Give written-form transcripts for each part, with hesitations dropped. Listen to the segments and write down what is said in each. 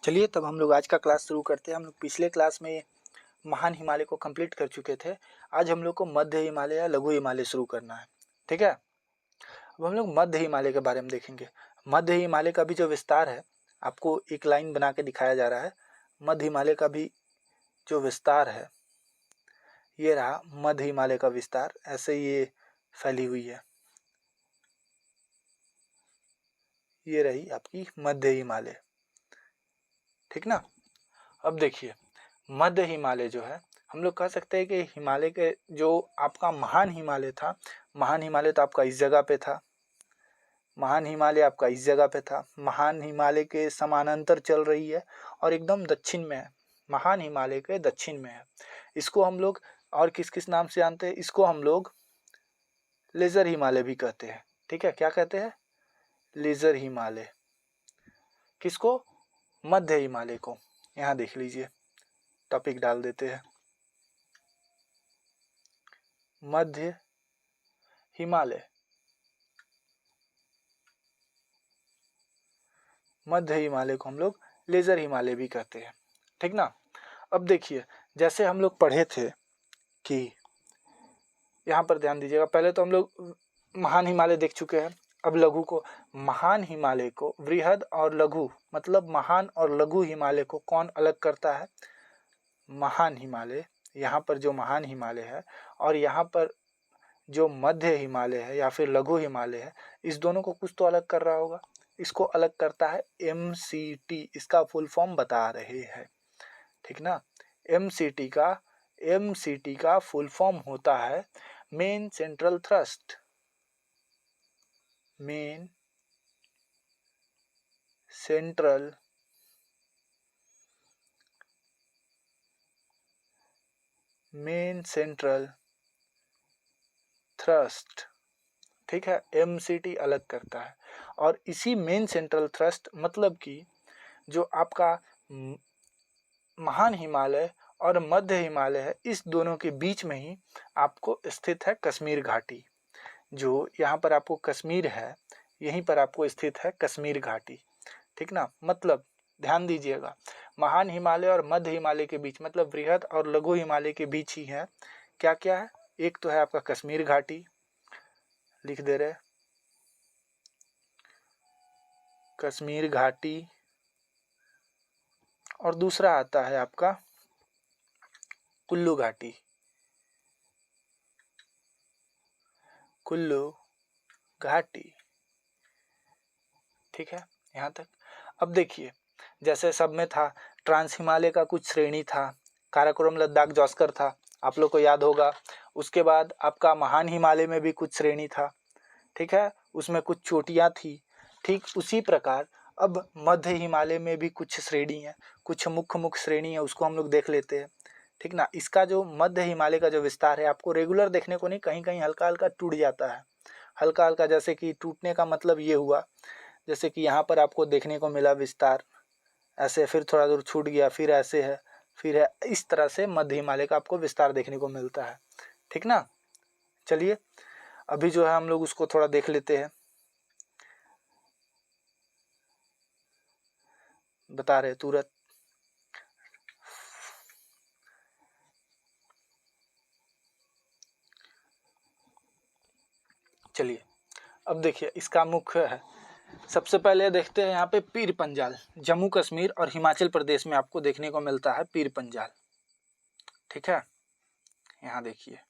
चलिए तब हम लोग आज का क्लास शुरू करते हैं। हम लोग पिछले क्लास में महान हिमालय को कंप्लीट कर चुके थे। आज हम लोग को मध्य हिमालय या लघु हिमालय शुरू करना है। ठीक है, अब हम लोग मध्य हिमालय के बारे में देखेंगे। मध्य हिमालय का भी जो विस्तार है, आपको एक लाइन बना के दिखाया जा रहा है। मध्य हिमालय का भी जो विस्तार है, ये रहा मध्य हिमालय का विस्तार। ऐसे ये फैली हुई है, ये रही आपकी मध्य हिमालय। ठीक ना। अब देखिए, मध्य हिमालय जो है, हम लोग कह सकते हैं कि हिमालय के जो आपका महान हिमालय था, महान हिमालय तो आपका इस जगह पे था। महान हिमालय आपका इस जगह पे था। महान हिमालय के समानांतर चल रही है और एकदम दक्षिण में है। महान हिमालय के दक्षिण में है। इसको हम लोग और किस किस नाम से जानते हैं? इसको हम लोग लेजर हिमालय भी कहते हैं। ठीक है, क्या कहते हैं? लेजर हिमालय। किसको? मध्य हिमालय को। यहाँ देख लीजिए, टॉपिक डाल देते हैं, मध्य हिमालय। मध्य हिमालय को हम लोग लेजर हिमालय भी कहते हैं। ठीक ना। अब देखिए, जैसे हम लोग पढ़े थे कि यहाँ पर ध्यान दीजिएगा, पहले तो हम लोग महान हिमालय देख चुके हैं। अब लघु को, महान हिमालय को वृहद और लघु, मतलब महान और लघु हिमालय को कौन अलग करता है? महान हिमालय। यहाँ पर जो महान हिमालय है और यहाँ पर जो मध्य हिमालय है या फिर लघु हिमालय है, इस दोनों को कुछ तो अलग कर रहा होगा। इसको अलग करता है MCT। इसका फुल फॉर्म बता रहे हैं। ठीक ना। MCT का फुल फॉर्म होता है main central thrust. Main central thrust. ठीक है, MCT अलग करता है। और इसी मेन सेंट्रल थ्रस्ट, मतलब कि जो आपका महान हिमालय और मध्य हिमालय है, इस दोनों के बीच में ही आपको स्थित है कश्मीर घाटी। जो यहाँ पर आपको कश्मीर है, यहीं पर आपको स्थित है कश्मीर घाटी। ठीक ना। मतलब ध्यान दीजिएगा, महान हिमालय और मध्य हिमालय के बीच, मतलब वृहद और लघु हिमालय के बीच ही है क्या क्या है? एक तो है आपका कश्मीर घाटी, लिख दे रहे, कश्मीर घाटी। और दूसरा आता है आपका कुल्लू घाटी। कुल्लू घाटी। ठीक है, यहाँ तक। अब देखिए, जैसे सब में था, ट्रांस हिमालय का कुछ श्रेणी था, काराकोरम, लद्दाख, जॉस्कर था, आप लोग को याद होगा। उसके बाद आपका महान हिमालय में भी कुछ श्रेणी था। ठीक है, उसमें कुछ चोटियाँ थी। ठीक उसी प्रकार अब मध्य हिमालय में भी कुछ श्रेणी है, कुछ मुख्य श्रेणी है, उसको हम लोग देख लेते हैं। ठीक ना। इसका जो मध्य हिमालय का जो विस्तार है, आपको रेगुलर देखने को नहीं, कहीं कहीं हल्का हल्का टूट जाता है। हल्का हल्का, जैसे कि टूटने का मतलब ये हुआ, जैसे कि यहाँ पर आपको देखने को मिला विस्तार ऐसे, फिर थोड़ा दूर छूट गया, फिर ऐसे है, फिर है। इस तरह से मध्य हिमालय का आपको विस्तार देखने को मिलता है। ठीक ना। चलिए, अभी जो है हम लोग उसको थोड़ा देख लेते हैं। बता रहे तुरंत। चलिए, अब देखिए, इसका मुख्य है। सबसे पहले देखते हैं यहाँ पे पीर पंजाल। जम्मू कश्मीर और हिमाचल प्रदेश में आपको देखने को मिलता है पीर पंजाल। ठीक है, यहाँ देखिए,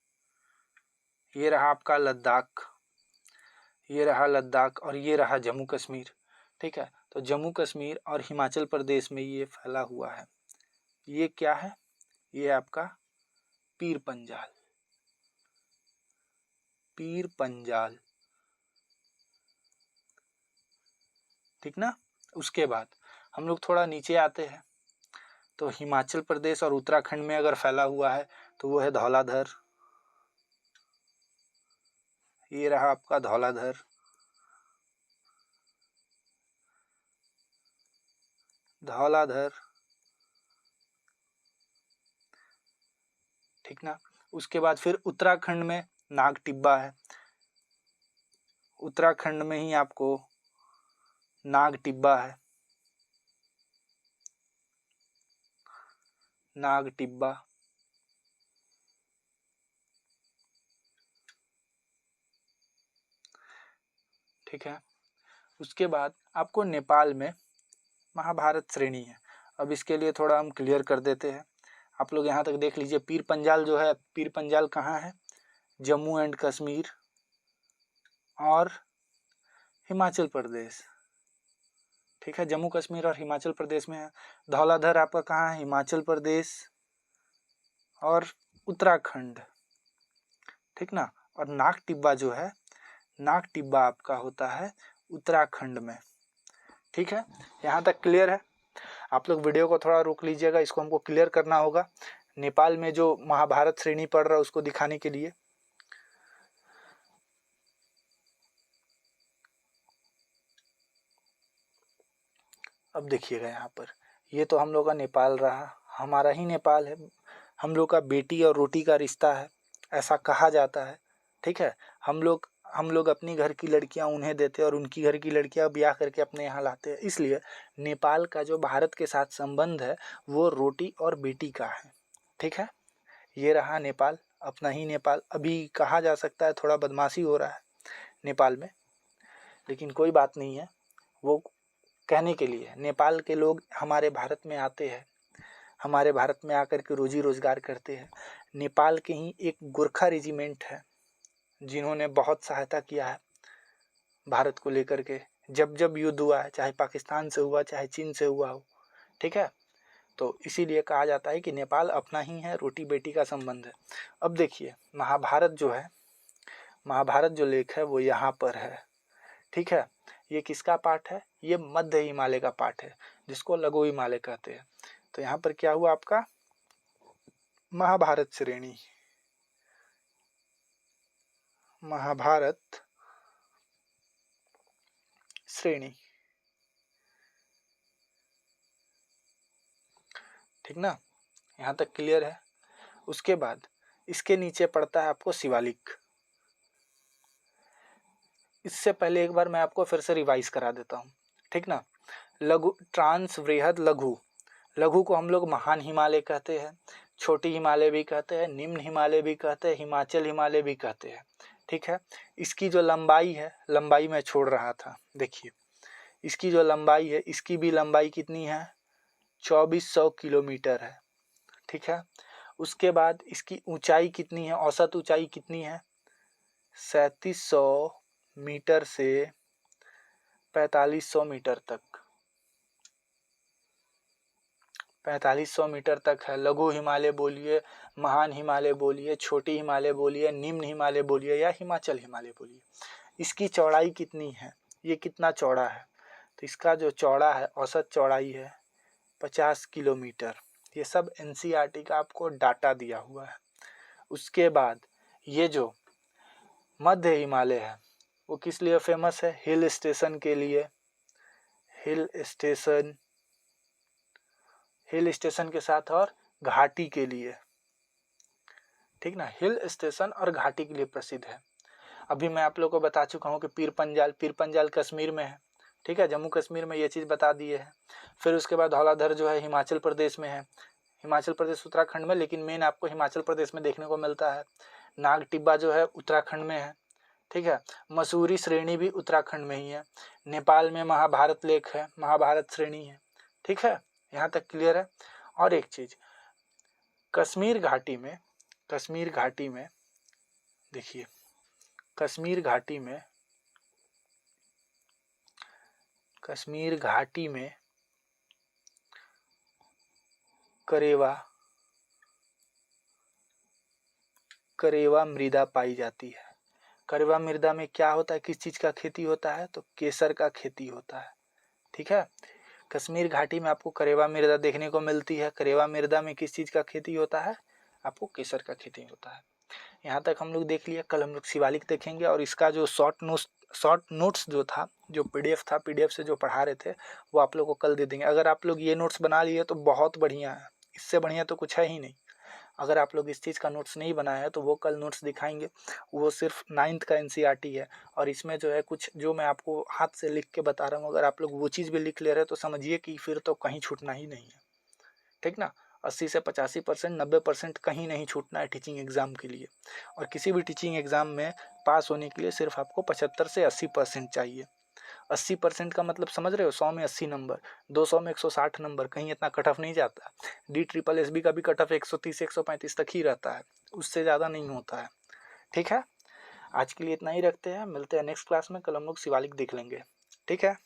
ये रहा आपका लद्दाख, ये रहा लद्दाख और ये रहा जम्मू कश्मीर। ठीक है, तो जम्मू कश्मीर और हिमाचल प्रदेश में ये फैला हुआ है। ये क्या है? ये आपका पीर पंजाल। पीर पंजाल। ठीक ना। उसके बाद हम लोग थोड़ा नीचे आते हैं, तो हिमाचल प्रदेश और उत्तराखंड में अगर फैला हुआ है तो वो है धौलाधर। ये रहा आपका धौलाधर। धौलाधर। ठीक ना। उसके बाद फिर उत्तराखंड में नाग टिब्बा है। उत्तराखंड में ही आपको नाग टिब्बा है। नाग टिब्बा, ठीक है। उसके बाद आपको नेपाल में महाभारत श्रेणी है। अब इसके लिए थोड़ा हम क्लियर कर देते हैं। आप लोग यहाँ तक देख लीजिए, पीर पंजाल जो है, पीर पंजाल कहाँ है? जम्मू एंड कश्मीर और हिमाचल प्रदेश, ठीक है। जम्मू कश्मीर और हिमाचल प्रदेश में है। धौलाधर आपका कहाँ है? हिमाचल प्रदेश और उत्तराखंड, ठीक ना। और नाग टिब्बा जो है, नाग टिब्बा आपका होता है उत्तराखंड में, ठीक है। यहाँ तक क्लियर है? आप लोग वीडियो को थोड़ा रोक लीजिएगा, इसको हमको क्लियर करना होगा। नेपाल में जो महाभारत श्रेणी पड़ रहा है उसको दिखाने के लिए। अब देखिएगा यहाँ पर, ये तो हम लोग का नेपाल रहा, हमारा ही नेपाल है। हम लोग का बेटी और रोटी का रिश्ता है, ऐसा कहा जाता है, ठीक है। हम लोग अपनी घर की लड़कियां उन्हें देते हैं और उनकी घर की लड़कियां ब्याह करके अपने यहाँ लाते हैं। इसलिए नेपाल का जो भारत के साथ संबंध है वो रोटी और बेटी का है, ठीक है। ये रहा नेपाल, अपना ही नेपाल। अभी कहा जा सकता है थोड़ा बदमाशी हो रहा है नेपाल में, लेकिन कोई बात नहीं है। वो कहने के लिए, नेपाल के लोग हमारे भारत में आते हैं, हमारे भारत में आकर के रोजी रोजगार करते हैं। नेपाल के ही एक गोरखा रेजिमेंट है जिन्होंने बहुत सहायता किया है भारत को लेकर के। जब जब युद्ध हुआ है, चाहे पाकिस्तान से हुआ चाहे चीन से हुआ हो, ठीक है। तो इसीलिए कहा जाता है कि नेपाल अपना ही है, रोटी बेटी का संबंध है। अब देखिए, महाभारत जो है, महाभारत जो लेख है वो यहाँ पर है, ठीक है। ये किसका पाठ है? ये मध्य हिमालय का पाठ है, जिसको लघु हिमालय कहते हैं। तो यहाँ पर क्या हुआ आपका? महाभारत श्रेणी, महाभारत श्रेणी, ठीक ना। यहाँ तक क्लियर है? उसके बाद इसके नीचे पड़ता है आपको शिवालिक। इससे पहले एक बार मैं आपको फिर से रिवाइज करा देता हूँ, ठीक ना। लघु, ट्रांस, वृहद, लघु। लघु को हम लोग महान हिमालय कहते हैं, छोटी हिमालय भी कहते हैं, निम्न हिमालय भी कहते हैं, हिमाचल हिमालय भी कहते हैं, ठीक है। इसकी जो लंबाई है, लंबाई मैं छोड़ रहा था, देखिए इसकी जो लंबाई है, इसकी भी लंबाई कितनी है? 2400 किलोमीटर है, ठीक है। उसके बाद इसकी ऊंचाई कितनी है? औसत ऊंचाई कितनी है? 3700 मीटर से 4500 मीटर तक, 4500 मीटर तक है। लघु हिमालय बोलिए, महान हिमालय बोलिए, छोटी हिमालय बोलिए, निम्न हिमालय बोलिए या हिमाचल हिमालय बोलिए। इसकी चौड़ाई कितनी है? ये कितना चौड़ा है? तो इसका जो चौड़ा है, औसत चौड़ाई है 50 किलोमीटर। ये सब एनसीईआरटी का आपको डाटा दिया हुआ है। उसके बाद ये जो मध्य हिमालय है वो किस लिए फेमस है? हिल स्टेशन के लिए। हिल स्टेशन, हिल स्टेशन के साथ और घाटी के लिए, ठीक ना। हिल स्टेशन और घाटी के लिए प्रसिद्ध है। अभी मैं आप लोगों को बता चुका हूँ कि पीर पंजाल कश्मीर में है, ठीक है। जम्मू कश्मीर में ये चीज़ बता दिए है। फिर उसके बाद धौलाधर जो है हिमाचल प्रदेश में है, हिमाचल प्रदेश उत्तराखंड में, लेकिन मेन आपको हिमाचल प्रदेश में देखने को मिलता है। नाग टिब्बा जो है उत्तराखंड में है, ठीक है। मसूरी श्रेणी भी उत्तराखंड में ही है। नेपाल में महाभारत लेख है, महाभारत श्रेणी है, ठीक है। यहाँ तक क्लियर है? और एक चीज़, कश्मीर घाटी में, कश्मीर घाटी में देखिए, कश्मीर घाटी में, कश्मीर घाटी में करेवा, करेवा मृदा पाई जाती है। करेवा मृदा में क्या होता है? किस चीज़ का खेती होता है? तो केसर का खेती होता है, ठीक है। कश्मीर घाटी में आपको करेवा मृदा देखने को मिलती है। करेवा मृदा में किस चीज़ का खेती होता है? आपको केसर का खेती होता है। यहाँ तक हम लोग देख लिया। कल हम लोग शिवालिक देखेंगे और इसका जो शॉर्ट नोट्स जो था, जो पीडीएफ था, पीडीएफ से जो पढ़ा रहे थे वो आप लोग को कल दे देंगे। अगर आप लोग ये नोट्स बना लिए तो बहुत बढ़िया है, इससे बढ़िया तो कुछ है ही नहीं। अगर आप लोग इस चीज़ का नोट्स नहीं बनाया है तो वो कल नोट्स दिखाएंगे। वो सिर्फ 9th का एनसीईआरटी है और इसमें जो है कुछ जो मैं आपको हाथ से लिख के बता रहा हूँ, अगर आप लोग वो चीज़ भी लिख ले रहे हैं तो समझिए कि फिर तो कहीं छूटना ही नहीं है, ठीक ना। 80 से 85%, 90% कहीं नहीं छूटना है टीचिंग एग्ज़ाम के लिए। और किसी भी टीचिंग एग्ज़ाम में पास होने के लिए सिर्फ आपको 75 से 80% चाहिए। 80% का मतलब समझ रहे हो, 100 में 80 नंबर, 200 में 160 नंबर, कहीं इतना कट ऑफ नहीं जाता। DSSB का भी कट ऑफ 130 से 135 तक ही रहता है, उससे ज़्यादा नहीं होता है। ठीक है, आज के लिए इतना ही रखते हैं, मिलते हैं नेक्स्ट क्लास में। कल हम लोग शिवालिक देख लेंगे। ठीक है।